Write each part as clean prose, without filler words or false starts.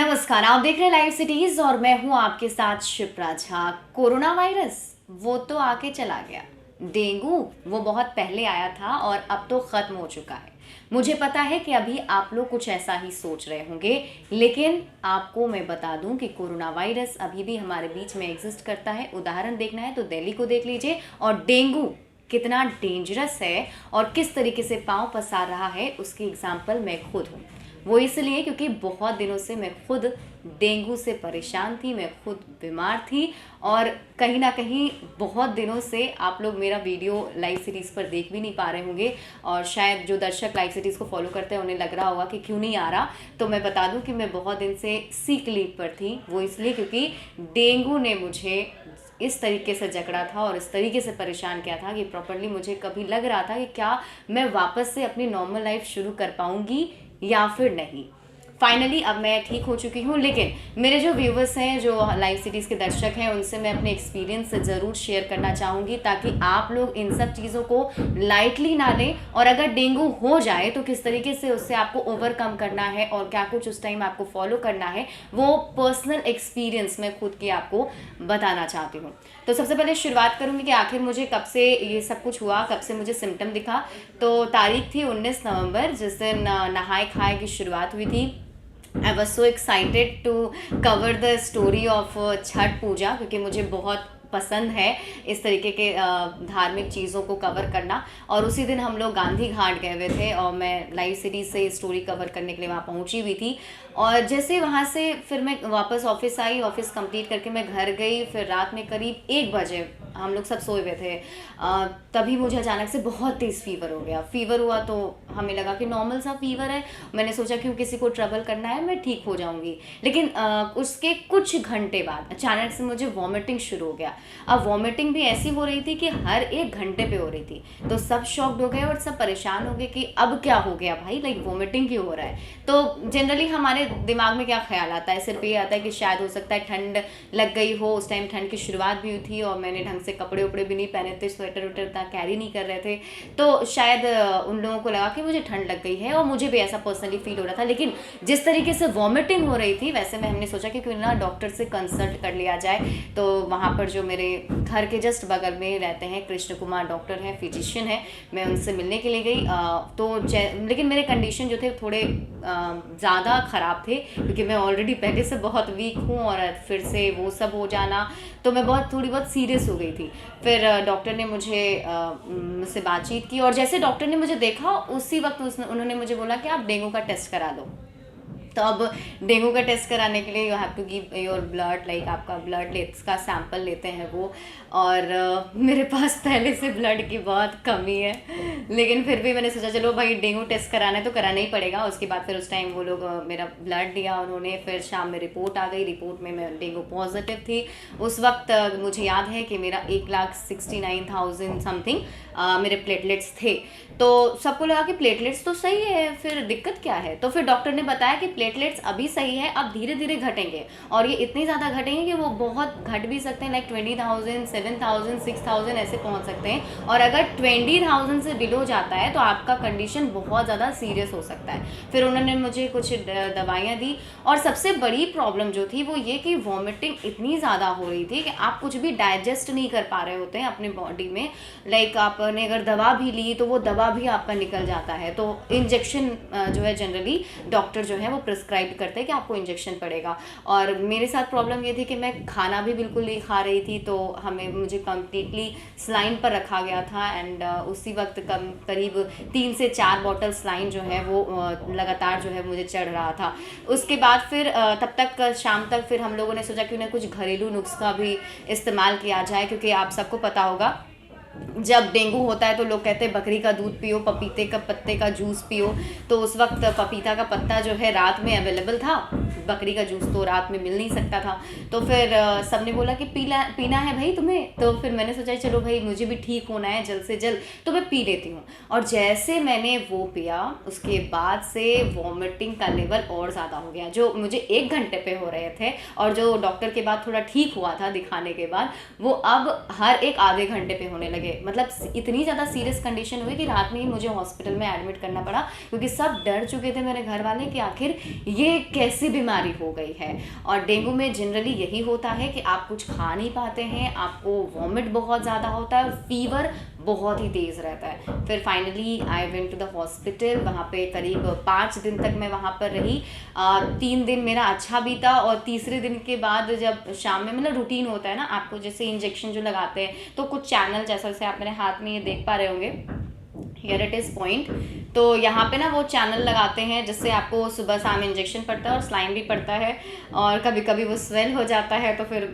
नमस्कार, आप देख रहे हैं लाइव सिटीज और मैं हूं आपके साथ शिप्रा झा। कोरोना वायरस वो तो आके चला गया, डेंगू वो बहुत पहले आया था और अब तो खत्म हो चुका है। मुझे पता है कि अभी आप लोग कुछ ऐसा ही सोच रहे होंगे, लेकिन आपको मैं बता दूं कि कोरोना वायरस अभी भी हमारे बीच में एग्जिस्ट करता है। उदाहरण देखना है तो दिल्ली को देख लीजिए, और डेंगू कितना डेंजरस है और किस तरीके से पांव पसार रहा है उसकी एग्जाम्पल मैं खुद हूँ। वो इसलिए क्योंकि बहुत दिनों से मैं खुद डेंगू से परेशान थी, मैं खुद बीमार थी और कहीं ना कहीं बहुत दिनों से आप लोग मेरा वीडियो लाइव सीरीज़ पर देख भी नहीं पा रहे होंगे। और शायद जो दर्शक लाइव सीरीज़ को फॉलो करते हैं उन्हें लग रहा होगा कि क्यों नहीं आ रहा। तो मैं बता दूं कि मैं बहुत दिन से सिक लीव पर थी। वो इसलिए क्योंकि डेंगू ने मुझे इस तरीके से जकड़ा था और इस तरीके से परेशान किया था कि प्रॉपरली मुझे कभी लग रहा था कि क्या मैं वापस से अपनी नॉर्मल लाइफ शुरू कर पाऊंगी या फिर नहीं। फाइनली अब मैं ठीक हो चुकी हूँ, लेकिन मेरे जो व्यूवर्स हैं, जो लाइव सिटीज़ के दर्शक हैं, उनसे मैं अपने एक्सपीरियंस ज़रूर शेयर करना चाहूँगी ताकि आप लोग इन सब चीज़ों को लाइटली ना लें। और अगर डेंगू हो जाए तो किस तरीके से उससे आपको ओवरकम करना है और क्या कुछ उस टाइम आपको फॉलो करना है, वो पर्सनल एक्सपीरियंस मैं खुद की आपको बताना चाहती हूँ। तो सबसे पहले शुरुआत करूँगी कि आखिर मुझे कब से ये सब कुछ हुआ, कब से मुझे सिम्टम दिखा। तो तारीख थी 19 नवंबर, जिस दिन नहाए खाए की शुरुआत हुई थी। I was so excited to cover the story of Chhath Puja, क्योंकि मुझे बहुत पसंद है इस तरीके के धार्मिक चीज़ों को कवर करना। और उसी दिन हम लोग गांधी घाट गए हुए थे और मैं लाइव सिटीज़ से स्टोरी कवर करने के लिए वहाँ पहुँची हुई थी। और जैसे वहाँ से फिर मैं वापस ऑफिस आई, ऑफिस कंप्लीट करके मैं घर गई। फिर रात में करीब 1 बजे हम लोग सब सोए हुए थे, तभी मुझे अचानक से बहुत तेज़ फीवर हो गया। फीवर हुआ तो हमें लगा कि नॉर्मल सा फीवर है। मैंने सोचा क्यों किसी को ट्रबल करना है, मैं ठीक हो जाऊंगी। लेकिन उसके कुछ घंटे बाद अचानक से मुझे वॉमिटिंग शुरू हो गया। अब वॉमिटिंग भी ऐसी हो रही थी कि हर 1 घंटे पे हो रही थी। तो सब शॉक्ड हो गए और सब परेशान हो गए कि अब क्या हो गया भाई, लाइक वॉमिटिंग क्यों हो रहा है। तो जनरली हमारे दिमाग में क्या ख्याल आता है, सिर्फ ये आता है कि शायद हो सकता है ठंड लग गई हो। उस टाइम ठंड की शुरुआत भी हुई थी और मैंने ढंग से कपड़े उपड़े भी नहीं पहने थे, स्वेटर वेटर इतना कैरी नहीं कर रहे थे। तो शायद उन लोगों को लगा कि मुझे ठंड लग गई है और मुझे भी ऐसा पर्सनली फील हो रहा था। लेकिन जिस तरीके से वॉमिटिंग हो रही थी, वैसे में हमने सोचा कि क्यों ना डॉक्टर से कंसल्ट कर लिया जाए। तो वहाँ पर जो मेरे घर के जस्ट बगल में रहते हैं कृष्ण कुमार डॉक्टर हैं, फिजिशियन है, मैं उनसे मिलने के लिए गई। लेकिन मेरे कंडीशन जो थे थोड़े ज़्यादा ख़राब थे, क्योंकि मैं ऑलरेडी पहले से बहुत वीक हूँ और फिर से वो सब हो जाना, तो मैं थोड़ी बहुत सीरियस हो गई थी। फिर डॉक्टर ने मुझसे बातचीत की और जैसे डॉक्टर ने मुझे देखा उसी वक्त उन्होंने मुझे बोला कि आप डेंगू का टेस्ट करा लो। तो अब डेंगू का टेस्ट कराने के लिए you have to give your blood, like आपका ब्लड का सैंपल लेते हैं वो। और मेरे पास पहले से ब्लड की बहुत कमी है, लेकिन फिर भी मैंने सोचा चलो भाई डेंगू टेस्ट कराना है तो कराना ही पड़ेगा। उसके बाद फिर उस टाइम वो लोग मेरा ब्लड लिया उन्होंने। फिर शाम में रिपोर्ट आ गई, रिपोर्ट में मैं डेंगू पॉजिटिव थी। उस वक्त मुझे याद है कि मेरा 1,69,000 समथिंग मेरे प्लेटलेट्स थे। तो सबको लगा कि प्लेटलेट्स तो सही है, फिर दिक्कत क्या है। तो फिर डॉक्टर ने बताया कि प्लेटलेट्स अभी सही है, अब धीरे धीरे घटेंगे और ये इतने ज़्यादा घटेंगे कि वो बहुत घट भी सकते हैं, लाइक 20,000, 7,000, 6,000 ऐसे पहुंच सकते हैं। और अगर 20,000 से बिलो जाता है तो आपका कंडीशन बहुत ज़्यादा सीरियस हो सकता है। फिर उन्होंने मुझे कुछ दवाइयाँ दी और सबसे बड़ी प्रॉब्लम जो थी वो ये कि वॉमिटिंग इतनी ज़्यादा हो रही थी कि आप कुछ भी डाइजेस्ट नहीं कर पा रहे होते हैं अपने बॉडी में। लाइक आपने अगर दवा भी ली तो वो दवा भी आपका निकल जाता है। तो इंजेक्शन जो है जनरली डॉक्टर जो है वो प्रिस्क्राइब करते हैं कि आपको इंजेक्शन पड़ेगा। और मेरे साथ प्रॉब्लम ये थी कि मैं खाना भी बिल्कुल नहीं खा रही थी, तो मुझे कम्प्लीटली सलाइन पर रखा गया था। एंड उसी वक्त करीब 3 से 4 बॉटल सलाइन जो है वो लगातार जो है मुझे चढ़ रहा था। उसके बाद फिर तब तक शाम तक फिर हम लोगों ने सोचा कि उन्हें कुछ घरेलू नुस्खा भी इस्तेमाल किया जाए, क्योंकि आप सबको पता होगा जब डेंगू होता है तो लोग कहते हैं बकरी का दूध पियो, पपीते का पत्ते का जूस पियो। तो उस वक्त पपीता का पत्ता जो है रात में अवेलेबल था, बकरी का जूस तो रात में मिल नहीं सकता था। तो फिर सबने बोला कि पीना है भाई तुम्हें। तो फिर मैंने सोचा चलो भाई मुझे भी ठीक होना है जल्द से जल्द, तो मैं पी लेती हूँ। और जैसे मैंने वो पिया उसके बाद से वॉमिटिंग का लेवल और ज़्यादा हो गया। जो मुझे 1 घंटे पे हो रहे थे और जो डॉक्टर के बाद थोड़ा ठीक हुआ था दिखाने के बाद, वो अब हर एक आधे घंटे पे होने लगे। मतलब इतनी ज़्यादा सीरियस कंडीशन हुई कि रात में ही मुझे हॉस्पिटल में एडमिट करना पड़ा, क्योंकि सब डर चुके थे मेरे घर वाले कि आखिर ये कैसी बीमारी बीमारी हो गई है। और डेंगू में जनरली यही होता है कि आप कुछ खा नहीं पाते हैं, आपको वॉमिट बहुत ज़्यादा होता है और फीवर बहुत ही तेज़ रहता है। फिर finally I went to the hospital, वहाँ पे करीब 5 दिन तक मैं वहाँ पर रही। 3 दिन मेरा अच्छा बीता और तीसरे दिन के बाद जब शाम में मतलब रूटीन होता है ना, आपको जैसे इंजेक्शन जो लगाते हैं तो कुछ चैनल जैसे आप मेरे हाथ में ये देख पा रहे होंगे, हियर इट इज़ पॉइंट। तो यहाँ पे ना वो चैनल लगाते हैं जिससे आपको सुबह शाम इंजेक्शन पड़ता है और स्लाइन भी पड़ता है, और कभी कभी वो स्वेल हो जाता है। तो फिर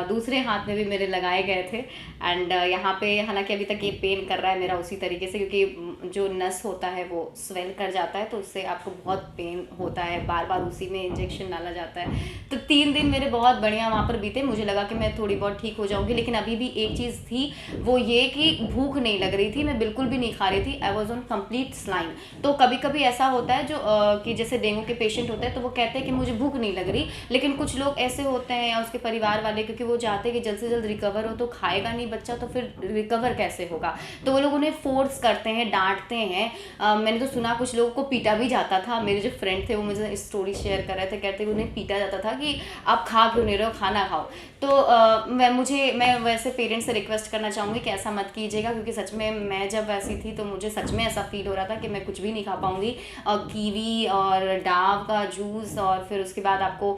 दूसरे हाथ में भी मेरे लगाए गए थे। एंड यहाँ पे हालांकि अभी तक ये पेन कर रहा है मेरा उसी तरीके से, क्योंकि जो नस होता है वो स्वेल कर जाता है तो उससे आपको बहुत पेन होता है, बार बार उसी में इंजेक्शन डाला जाता है। तो 3 दिन मेरे बहुत बढ़िया वहाँ पर बीते। मुझे लगा कि मैं थोड़ी बहुत ठीक हो जाऊँगी, लेकिन अभी भी एक चीज़ थी, वो ये कि भूख नहीं लग रही थी, मैं बिल्कुल भी नहीं खा रही थी। I was on complete saline. तो कभी कभी ऐसा होता है जो कि जैसे डेंगू के पेशेंट होते हैं तो वो कहते हैं कि मुझे भूख नहीं लग रही, लेकिन कुछ लोग ऐसे होते हैं या उसके परिवार वाले, क्योंकि वो चाहते हैं कि जल्द से जल्द रिकवर हो, तो खाएगा नहीं बच्चा तो फिर रिकवर कैसे होगा, तो वो लोग उन्हें फोर्स करते हैं, डांटते हैं। मैंने तो सुना कुछ लोगों को पीटा भी जाता था। मेरे जो फ्रेंड थे वो मुझे स्टोरी शेयर कर रहे थे, कहते उन्हें पीटा जाता था कि आप खा क्यों नहीं रहे हो, खाना खाओ। तो मैं वैसे पेरेंट्स से रिक्वेस्ट करना चाहूँगी कि ऐसा मत कीजिएगा, क्योंकि सच में मैं जब वैसी थी तो मुझे सच में ऐसा फील हो रहा था कि मैं कुछ भी नहीं खा पाऊँगी। कीवी और डाव का जूस और फिर उसके बाद आपको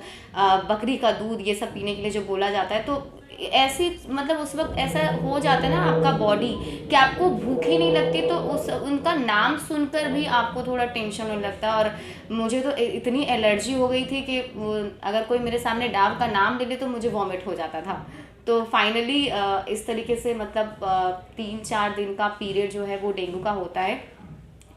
बकरी का दूध ये सब पीने के लिए जो बोला जाता है, तो ऐसी मतलब उस वक्त ऐसा हो जाता है ना आपका बॉडी कि आपको भूख ही नहीं लगती, तो उनका नाम सुनकर भी आपको थोड़ा टेंशन होने लगता है। और मुझे तो इतनी एलर्जी हो गई थी कि अगर कोई मेरे सामने डाव का नाम ले ले तो मुझे वॉमिट हो जाता था। तो फाइनली इस तरीके से मतलब 3-4 दिन का पीरियड जो है वो डेंगू का होता है,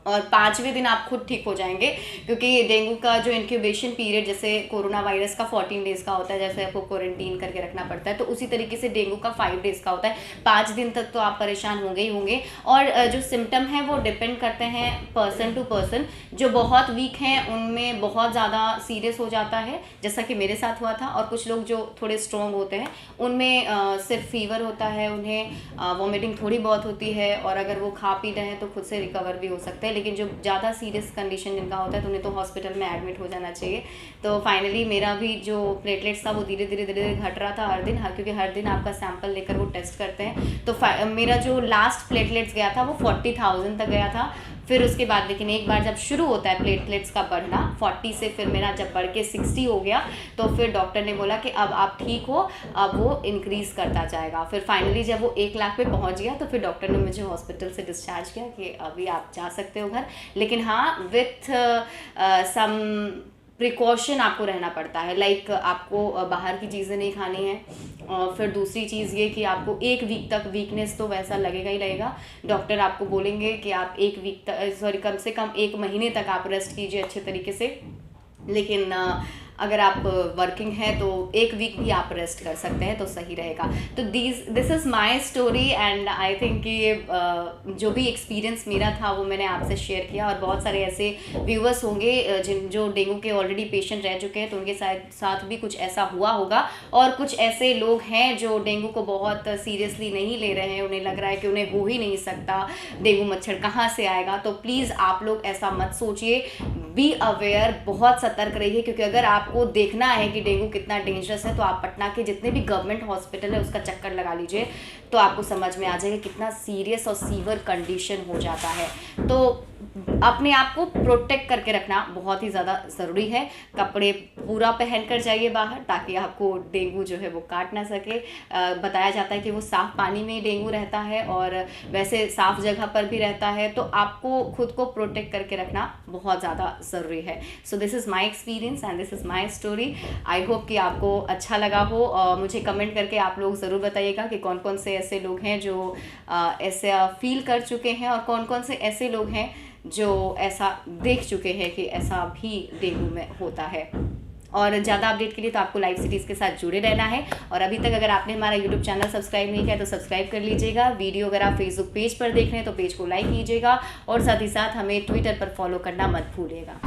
और 5वें दिन आप खुद ठीक हो जाएंगे, क्योंकि डेंगू का जो इंक्यूबेशन पीरियड जैसे कोरोना वायरस का 14 डेज़ का होता है, जैसे आपको क्वारंटीन करके रखना पड़ता है, तो उसी तरीके से डेंगू का 5 डेज़ का होता है। 5 दिन तक तो आप परेशान होंगे ही होंगे। और जो सिम्टम हैं वो डिपेंड करते हैं पर्सन टू पर्सन। जो बहुत वीक हैं उनमें बहुत ज़्यादा सीरियस हो जाता है, जैसा कि मेरे साथ हुआ था, और कुछ लोग जो थोड़े स्ट्रॉन्ग होते हैं उनमें सिर्फ फीवर होता है, उन्हें वॉमिटिंग थोड़ी बहुत होती है, और अगर वो खा पी रहे हैं तो खुद से रिकवर भी हो सकते हैं। लेकिन जो ज़्यादा सीरियस कंडीशन जिनका होता है तो उन्हें तो हॉस्पिटल में एडमिट हो जाना चाहिए। तो फाइनली मेरा भी जो प्लेटलेट्स था वो धीरे धीरे घट रहा था हर दिन, क्योंकि हर दिन आपका सैंपल लेकर वो टेस्ट करते हैं। तो मेरा जो लास्ट प्लेटलेट्स गया था वो 40,000 तक गया था। फिर उसके बाद लेकिन एक बार जब शुरू होता है प्लेटलेट्स का बढ़ना 40 से, फिर मेरा जब बढ़ के 60 हो गया, तो फिर डॉक्टर ने बोला कि अब आप ठीक हो, अब वो इंक्रीज़ करता जाएगा। फिर फाइनली जब वो 1 लाख पे पहुंच गया तो फिर डॉक्टर ने मुझे हॉस्पिटल से डिस्चार्ज किया कि अभी आप जा सकते हो घर, लेकिन हाँ विथ सम प्रिकॉशन आपको रहना पड़ता है। लाइक आपको बाहर की चीज़ें नहीं खानी है, और फिर दूसरी चीज़ ये कि आपको 1 वीक तक वीकनेस तो वैसा लगेगा ही लगेगा। डॉक्टर आपको बोलेंगे कि आप 1 वीक तक कम से कम 1 महीने तक आप रेस्ट कीजिए अच्छे तरीके से। लेकिन अगर आप वर्किंग हैं तो 1 वीक भी आप रेस्ट कर सकते हैं तो सही रहेगा। तो this is my story, and I think कि जो भी एक्सपीरियंस मेरा था वो मैंने आपसे शेयर किया। और बहुत सारे ऐसे व्यूअर्स होंगे जो डेंगू के ऑलरेडी पेशेंट रह चुके हैं, तो उनके साथ भी कुछ ऐसा हुआ होगा। और कुछ ऐसे लोग हैं जो डेंगू को बहुत सीरियसली नहीं ले रहे हैं, उन्हें लग रहा है कि उन्हें हो ही नहीं सकता, डेंगू मच्छर कहाँ से आएगा। तो प्लीज़ आप लोग ऐसा मत सोचिए, बी अवेयर, बहुत सतर्क रहिए, क्योंकि अगर आपको देखना है कि डेंगू कितना डेंजरस है तो आप पटना के जितने भी गवर्नमेंट हॉस्पिटल है उसका चक्कर लगा लीजिए, तो आपको समझ में आ जाएगा कितना सीरियस और सीवियर कंडीशन हो जाता है। तो अपने आप को प्रोटेक्ट करके रखना बहुत ही ज़्यादा ज़रूरी है। कपड़े पूरा पहन कर जाइए बाहर, ताकि आपको डेंगू जो है वो काट ना सके। बताया जाता है कि वो साफ़ पानी में डेंगू रहता है और वैसे साफ़ जगह पर भी रहता है, तो आपको खुद को प्रोटेक्ट करके रखना बहुत ज़्यादा ज़रूरी है। So this is my experience and this is my story. I hope कि आपको अच्छा लगा हो। मुझे कमेंट करके आप लोग ज़रूर बताइएगा कि कौन कौन से ऐसे लोग हैं जो ऐसे फील कर चुके हैं, और कौन कौन से ऐसे लोग हैं जो ऐसा देख चुके हैं कि ऐसा भी डेंगू में होता है। और ज़्यादा अपडेट के लिए तो आपको लाइव सिटीज़ के साथ जुड़े रहना है। और अभी तक अगर आपने हमारा यूट्यूब चैनल सब्सक्राइब नहीं किया तो सब्सक्राइब कर लीजिएगा। वीडियो अगर आप फेसबुक पेज पर देख रहे हैं तो पेज को लाइक कीजिएगा, और साथ ही साथ हमें ट्विटर पर फॉलो करना मत भूलिएगा।